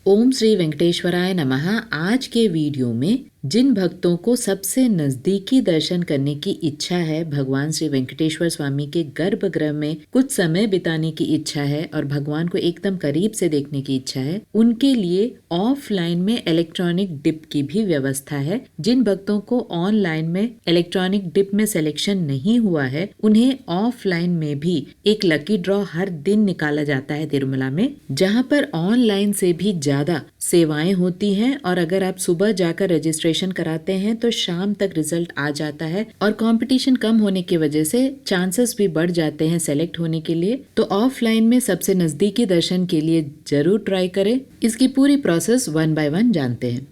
ओम श्री वेंकटेश्वराय नमः। आज के वीडियो में जिन भक्तों को सबसे नजदीकी दर्शन करने की इच्छा है, भगवान श्री वेंकटेश्वर स्वामी के गर्भगृह में कुछ समय बिताने की इच्छा है और भगवान को एकदम करीब से देखने की इच्छा है, उनके लिए ऑफलाइन में इलेक्ट्रॉनिक डिप की भी व्यवस्था है। जिन भक्तों को ऑनलाइन में इलेक्ट्रॉनिक डिप में सिलेक्शन नहीं हुआ है, उन्हें ऑफलाइन में भी एक लकी ड्रॉ हर दिन निकाला जाता है तिरुमला में, जहाँ पर ऑनलाइन से भी ज्यादा सेवाएं होती हैं। और अगर आप सुबह जाकर रजिस्ट्रेशन कराते हैं तो शाम तक रिजल्ट आ जाता है और कंपटीशन कम होने की वजह से चांसेस भी बढ़ जाते हैं सेलेक्ट होने के लिए। तो ऑफलाइन में सबसे नजदीकी दर्शन के लिए जरूर ट्राई करें। इसकी पूरी प्रोसेस 1 बाय 1 जानते हैं।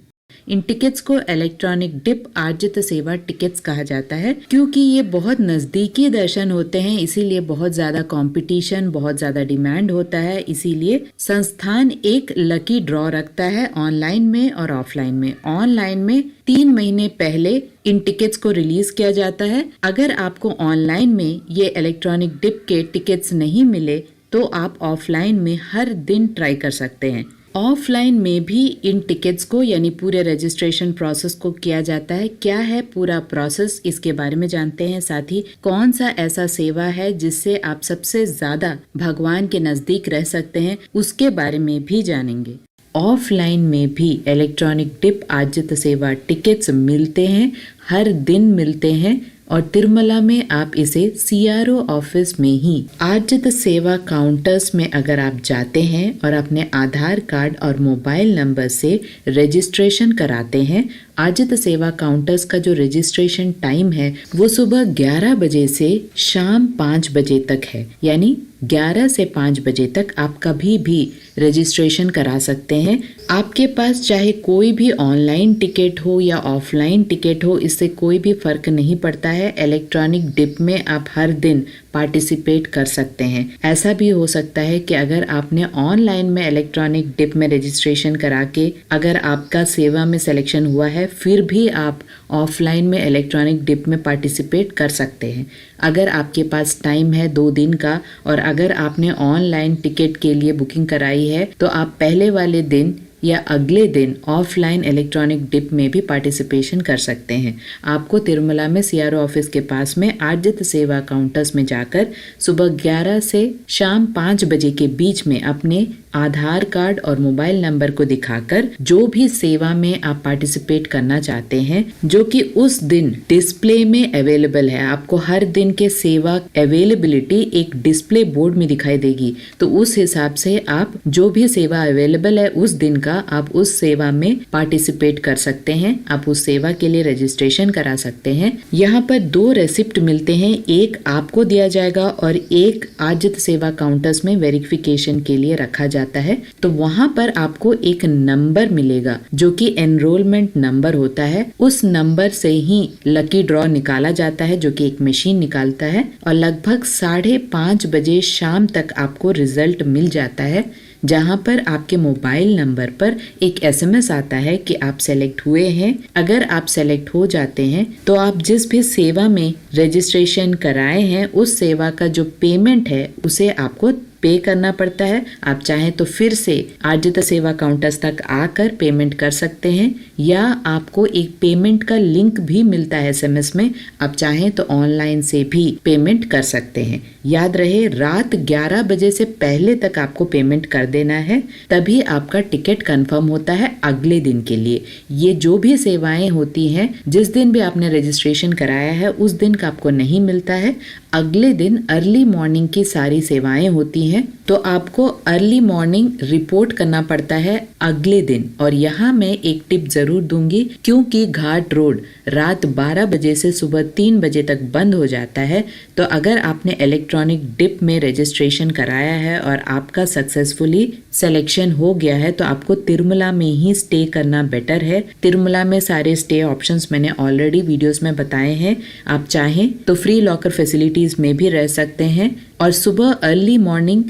इन टिकट्स को इलेक्ट्रॉनिक डिप आर्जित सेवा टिकट्स कहा जाता है, क्योंकि ये बहुत नजदीकी दर्शन होते हैं, इसीलिए बहुत ज्यादा कंपटीशन, बहुत ज्यादा डिमांड होता है। इसीलिए संस्थान एक लकी ड्रॉ रखता है ऑनलाइन में और ऑफलाइन में। ऑनलाइन में 3 महीने पहले इन टिकट्स को रिलीज किया जाता है। अगर आपको ऑनलाइन में ये इलेक्ट्रॉनिक डिप के टिकट्स नहीं मिले तो आप ऑफलाइन में हर दिन ट्राई कर सकते हैं। ऑफलाइन में भी इन टिकट्स को यानी पूरे रजिस्ट्रेशन प्रोसेस को किया जाता है। क्या है पूरा प्रोसेस, इसके बारे में जानते हैं। साथ ही कौन सा ऐसा सेवा है जिससे आप सबसे ज्यादा भगवान के नजदीक रह सकते हैं, उसके बारे में भी जानेंगे। ऑफलाइन में भी इलेक्ट्रॉनिक डिप आर्जित सेवा टिकट्स मिलते हैं, हर दिन मिलते हैं। और तिरुमला में आप इसे CRO ऑफिस में ही आर्जित सेवा काउंटर्स में अगर आप जाते हैं और अपने आधार कार्ड और मोबाइल नंबर से रजिस्ट्रेशन कराते हैं। आर्जित सेवा काउंटर्स का जो रजिस्ट्रेशन टाइम है वो सुबह 11 बजे से शाम 5 बजे तक है, यानी 11 से 5 बजे तक आप कभी भी रजिस्ट्रेशन करा सकते हैं। आपके पास चाहे कोई भी ऑनलाइन टिकट हो या ऑफलाइन टिकट हो, इससे कोई भी फर्क नहीं पड़ता है। इलेक्ट्रॉनिक डिप में आप हर दिन पार्टिसिपेट कर सकते हैं। ऐसा भी हो सकता है कि अगर आपने ऑनलाइन में इलेक्ट्रॉनिक डिप में रजिस्ट्रेशन करा के अगर आपका सेवा में सिलेक्शन हुआ है, फिर भी आप ऑफलाइन में इलेक्ट्रॉनिक डिप में पार्टिसिपेट कर सकते हैं। अगर आपके पास टाइम है 2 दिन का और अगर आपने ऑनलाइन टिकट के लिए बुकिंग कराई है तो आप पहले वाले दिन या अगले दिन ऑफलाइन इलेक्ट्रॉनिक डिप में भी पार्टिसिपेशन कर सकते हैं। आपको तिरुमला में CRO ऑफिस के पास में आर्जित सेवा काउंटर्स में जाकर सुबह 11 से शाम 5 बजे के बीच में अपने आधार कार्ड और मोबाइल नंबर को दिखाकर जो भी सेवा में आप पार्टिसिपेट करना चाहते हैं, जो कि उस दिन डिस्प्ले में अवेलेबल है। आपको हर दिन के सेवा अवेलेबिलिटी एक डिस्प्ले बोर्ड में दिखाई देगी, तो उस हिसाब से आप जो भी सेवा अवेलेबल है उस दिन का आप उस सेवा में पार्टिसिपेट कर सकते हैं। आप उस सेवा के लिए रजिस्ट्रेशन करा सकते हैं। यहाँ पर 2 रेसिप्ट मिलते हैं, एक आपको दिया जाएगा और एक आर्जित सेवा काउंटर्स में वेरिफिकेशन के लिए रखा जाता है। तो वहां पर आपको एक नंबर मिलेगा जो कि एनरोलमेंट नंबर होता है। उस नंबर से ही लकी ड्रॉ निकाला जाता है, जो कि एक मशीन निकालता है और लगभग 5:30 बजे शाम तक आपको रिजल्ट मिल जाता है, जहां पर आपके मोबाइल नंबर पर एक SMS आता है कि आप सेलेक्ट हुए हैं। अगर आप सेलेक्ट हो जाते हैं तो आप जिस भी सेवा में रजिस्ट्रेशन कराए हैं उस सेवा का जो पेमेंट है उसे आपको पे करना पड़ता है। आप चाहें तो फिर से आर्जित सेवा काउंटर्स तक आकर पेमेंट कर सकते हैं, या आपको एक पेमेंट का लिंक भी मिलता है SMS में। आप चाहें तो ऑनलाइन से भी पेमेंट कर सकते हैं। याद रहे, रात 11 बजे से पहले तक आपको पेमेंट कर देना है, तभी आपका टिकट कंफर्म होता है अगले दिन के लिए। ये जो भी सेवाएं होती हैं, जिस दिन भी आपने रजिस्ट्रेशन कराया है उस दिन का आपको नहीं मिलता है। अगले दिन अर्ली मॉर्निंग की सारी सेवाएं होती हैं, तो आपको अर्ली मॉर्निंग रिपोर्ट करना पड़ता है अगले दिन। और यहाँ मैं एक टिप जरूर दूंगी, क्योंकि घाट रोड रात 12 बजे से सुबह 3 बजे तक बंद हो जाता है। तो अगर आपने इलेक्ट्रॉनिक डिप में रजिस्ट्रेशन कराया है और आपका सक्सेसफुली सिलेक्शन हो गया है तो आपको तिरुमला में ही स्टे करना बेटर है। तिरुमला में सारे स्टे ऑप्शंस मैंने ऑलरेडी वीडियोस में बताए हैं। आप चाहें तो फ्री लॉकर फैसिलिटीज में भी रह सकते हैं और सुबह अर्ली मॉर्निंग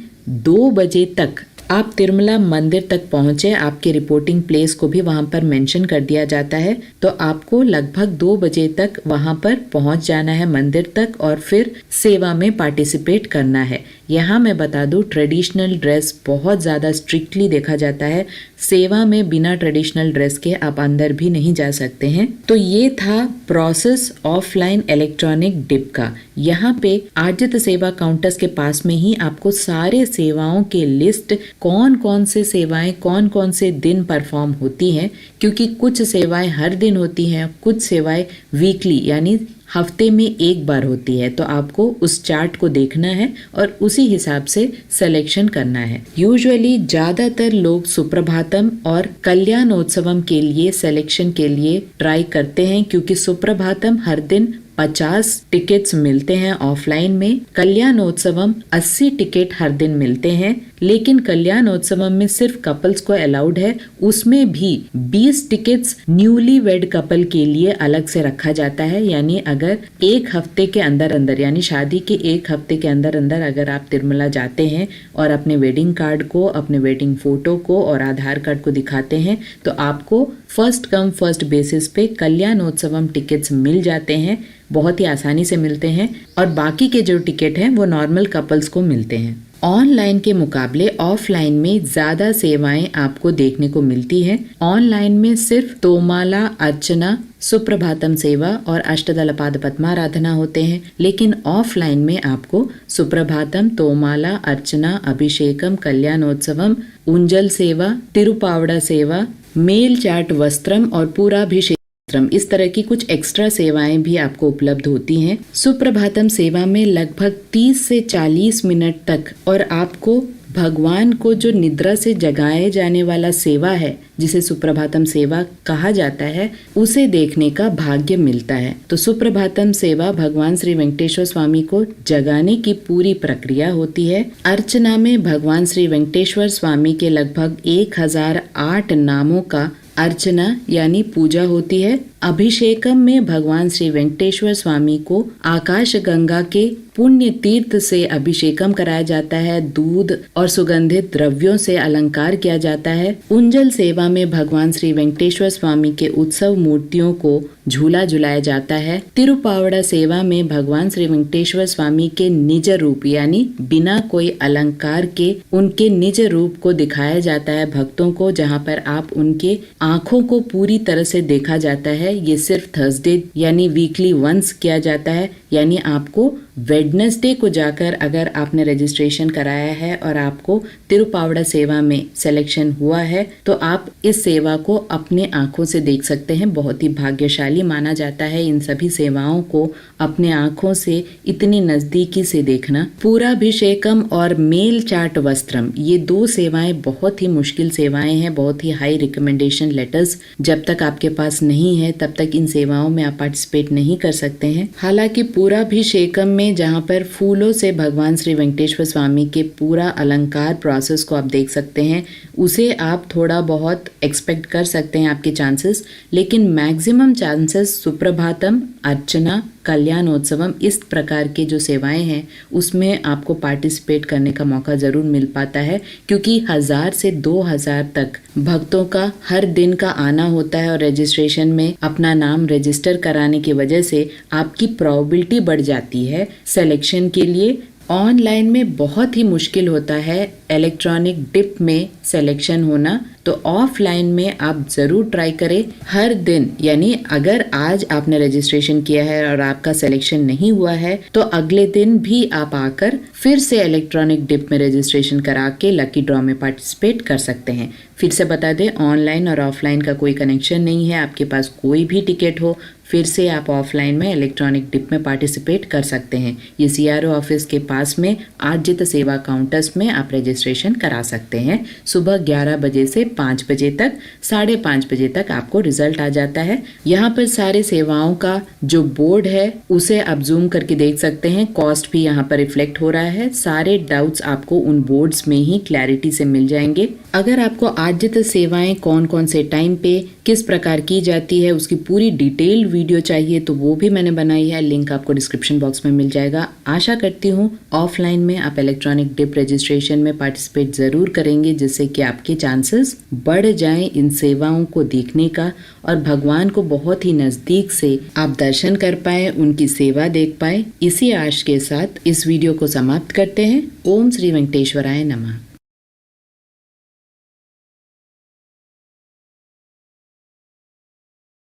2 बजे तक आप तिरुमला मंदिर तक पहुंचे। आपके रिपोर्टिंग प्लेस को भी वहां पर मेंशन कर दिया जाता है, तो आपको लगभग 2 बजे तक वहां पर पहुंच जाना है मंदिर तक और फिर सेवा में पार्टिसिपेट करना है। यहाँ मैं बता दूं, ट्रेडिशनल ड्रेस बहुत ज़्यादा स्ट्रिक्टली देखा जाता है। सेवा में बिना ट्रेडिशनल ड्रेस के आप अंदर भी नहीं जा सकते हैं। तो ये था प्रोसेस ऑफलाइन इलेक्ट्रॉनिक डिप का। यहाँ पे आर्जित सेवा काउंटर्स के पास में ही आपको सारे सेवाओं के लिस्ट, कौन कौन से सेवाएं कौन कौन से दिन परफॉर्म होती हैं, क्योंकि कुछ सेवाएं हर दिन होती हैं, कुछ सेवाएं वीकली यानी हफ्ते में एक बार होती है। तो आपको उस चार्ट को देखना है और उसी हिसाब से सिलेक्शन करना है। यूजुअली ज्यादातर लोग सुप्रभातम और कल्याणोत्सवम के लिए सिलेक्शन के लिए ट्राई करते हैं, क्योंकि सुप्रभातम हर दिन 50 टिकट्स मिलते हैं ऑफलाइन में, कल्याणोत्सवम 80 टिकट हर दिन मिलते हैं। लेकिन कल्याणोत्सवम में सिर्फ कपल्स को अलाउड है, उसमें भी 20 टिकट्स न्यूली वेड कपल के लिए अलग से रखा जाता है। यानी अगर एक हफ्ते के अंदर अंदर यानी शादी के एक हफ्ते के अंदर अंदर अगर आप तिरुमला जाते हैं और अपने वेडिंग कार्ड को, अपने वेडिंग फोटो को और आधार कार्ड को दिखाते हैं, तो आपको फर्स्ट कम फर्स्ट बेसिस पे कल्याणोत्सवम टिकट्स मिल जाते हैं, बहुत ही आसानी से मिलते हैं। और बाकी के जो टिकट हैं वो नॉर्मल कपल्स को मिलते हैं। ऑनलाइन के मुकाबले ऑफलाइन में ज्यादा सेवाएं आपको देखने को मिलती हैं। ऑनलाइन में सिर्फ तोमाला, अर्चना, सुप्रभातम सेवा और अष्टदल पाद पद्माराधना होते हैं, लेकिन ऑफलाइन में आपको सुप्रभातम, तोमाला, अर्चना, अभिषेकम, कल्याणोत्सवम, उंजल सेवा, तिरुपावड़ा सेवा, मेल चाट वस्त्रम और पूराभिषेक इस तरह की कुछ एक्स्ट्रा सेवाएं भी आपको उपलब्ध होती हैं। सुप्रभातम सेवा में लगभग 30 से 40 मिनट तक और आपको भगवान को जो निद्रा से जगाए जाने वाला सेवा है, जिसे सुप्रभातम सेवा कहा जाता है, उसे देखने का भाग्य मिलता है। तो सुप्रभातम सेवा भगवान श्री वेंकटेश्वर स्वामी को जगाने की पूरी प्रक्रिया होती है। अर्चना में भगवान श्री वेंकटेश्वर स्वामी के लगभग 1008 नामों का अर्चना यानी पूजा होती है। अभिषेकम में भगवान श्री वेंकटेश्वर स्वामी को आकाश गंगा के पुण्य तीर्थ से अभिषेकम कराया जाता है, दूध और सुगंधित द्रव्यों से अलंकार किया जाता है। उंजल सेवा में भगवान श्री वेंकटेश्वर स्वामी के उत्सव मूर्तियों को झूला झुलाया जाता है। तिरुपावड़ा सेवा में भगवान श्री वेंकटेश्वर स्वामी के निज रूप यानी बिना कोई अलंकार के उनके निज रूप को दिखाया जाता है भक्तों को, जहाँ पर आप उनके आँखों को पूरी तरह से देखा जाता है। ये सिर्फ थर्सडे यानी वीकली वंस किया जाता है। यानी आपको वेडनेसडे को जाकर अगर आपने रजिस्ट्रेशन कराया है और आपको तिरुपावड़ा सेवा में सिलेक्शन हुआ है, तो आप इस सेवा को अपने आंखों से देख सकते हैं। बहुत ही भाग्यशाली माना जाता है इन सभी सेवाओं को अपने आंखों से इतनी नजदीकी से देखना। पूराभिषेकम और मेल चाट वस्त्रम, ये 2 सेवाएं बहुत ही मुश्किल सेवाएं हैं, बहुत ही हाई रिकमेंडेशन लेटर्स जब तक आपके पास नहीं है तब तक इन सेवाओं में आप पार्टिसिपेट नहीं कर सकते हैं। हालांकि पूराभिषेकम में जहाँ पर फूलों से भगवान श्री वेंकटेश्वर स्वामी के पूरा अलंकार प्रोसेस को आप देख सकते हैं, उसे आप थोड़ा बहुत एक्सपेक्ट कर सकते हैं आपके चांसेस, लेकिन मैक्सिमम चांसेस सुप्रभातम, अर्चना, कल्याणोत्सवम इस प्रकार के जो सेवाएं हैं उसमें आपको पार्टिसिपेट करने का मौका जरूर मिल पाता है, क्योंकि 1000 से 2000 तक भक्तों का हर दिन का आना होता है और रजिस्ट्रेशन में अपना नाम रजिस्टर कराने की वजह से आपकी प्रोबेबिलिटी बढ़ जाती है सिलेक्शन के लिए। ऑनलाइन में बहुत ही मुश्किल होता है इलेक्ट्रॉनिक डिप में सिलेक्शन होना, तो ऑफलाइन में आप ज़रूर ट्राई करें हर दिन। यानी अगर आज आपने रजिस्ट्रेशन किया है और आपका सिलेक्शन नहीं हुआ है तो अगले दिन भी आप आकर फिर से इलेक्ट्रॉनिक डिप में रजिस्ट्रेशन करा के लकी ड्रॉ में पार्टिसिपेट कर सकते हैं। फिर से बता दें, ऑनलाइन और ऑफलाइन का कोई कनेक्शन नहीं है। आपके पास कोई भी टिकट हो, फिर से आप ऑफलाइन में इलेक्ट्रॉनिक डिप में पार्टिसिपेट कर सकते हैं। ये CRO ऑफिस के पास में आर्जित सेवा काउंटर्स में आप रजिस्ट्रेशन करा सकते हैं। सुबह 11 बजे से 5 बजे तक, 5:30 बजे तक आपको रिजल्ट आ जाता है। यहाँ पर सारे सेवाओं का जो बोर्ड है उसे आप जूम करके देख सकते हैं। कॉस्ट भी यहाँ पर रिफ्लेक्ट हो रहा है। सारे डाउट्स आपको उन बोर्ड्स में ही क्लैरिटी से मिल जाएंगे। अगर आपको आर्जित सेवाएं कौन कौन से टाइम पे किस प्रकार की जाती है उसकी पूरी डिटेल वीडियो चाहिए तो वो भी मैंने बनाई है, लिंक आपको डिस्क्रिप्शन बॉक्स में मिल जाएगा। आशा करती हूँ ऑफलाइन में आप इलेक्ट्रॉनिक डिप रजिस्ट्रेशन में पार्टिसिपेट जरूर करेंगे, जिससे कि आपके चांसेस बढ़ जाएं इन सेवाओं को देखने का और भगवान को बहुत ही नजदीक से आप दर्शन कर पाए, उनकी सेवा देख पाए। इसी आश के साथ इस वीडियो को समाप्त करते हैं। ओम श्री वेंकटेश्वराय नमः।